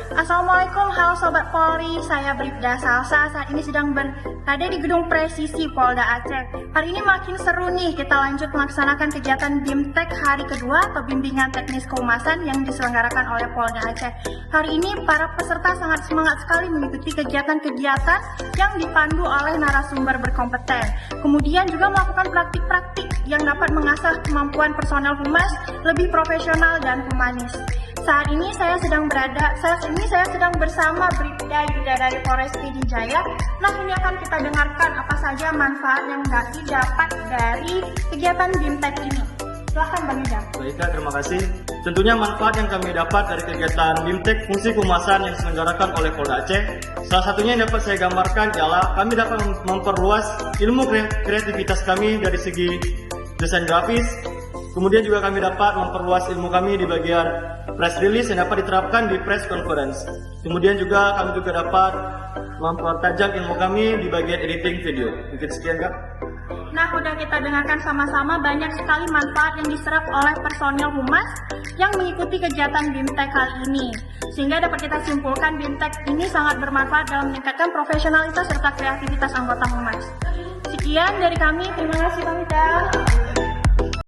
Assalamualaikum, halo Sobat Polri, saya Bribda Salsa. Saat ini sedang berada di Gedung Presisi Polda Aceh. Hari ini makin seru nih, kita lanjut melaksanakan kegiatan BIMTEK hari kedua atau Bimbingan Teknis Kehumasan yang diselenggarakan oleh Polda Aceh. Hari ini para peserta sangat semangat sekali mengikuti kegiatan-kegiatan yang dipandu oleh narasumber berkompeten. Kemudian juga melakukan praktik-praktik yang dapat mengasah kemampuan personel humas lebih profesional dan humanis. Saat ini saya sedang bersama Bribda Yuda dari Polres Pd Jaya. Nah, ini akan kita dengarkan apa saja manfaat yang didapat dari kegiatan BIMTEK ini. Silahkan Bang Yuda. Baik, terima kasih. Tentunya manfaat yang kami dapat dari kegiatan BIMTEK fungsi kehumasan yang diselenggarakan oleh Polda Aceh, salah satunya yang dapat saya gambarkan ialah kami dapat memperluas ilmu kreativitas kami dari segi desain grafis. Kemudian juga kami dapat memperluas ilmu kami di bagian press release yang dapat diterapkan di press conference. Kemudian juga kami juga dapat mempertajam ilmu kami di bagian editing video. Mungkin sekian, Kak. Nah, udah kita dengarkan sama-sama banyak sekali manfaat yang diserap oleh personel humas yang mengikuti kegiatan BIMTEK kali ini. Sehingga dapat kita simpulkan BIMTEK ini sangat bermanfaat dalam meningkatkan profesionalitas serta kreativitas anggota humas. Sekian dari kami, terima kasih Bang Yuda.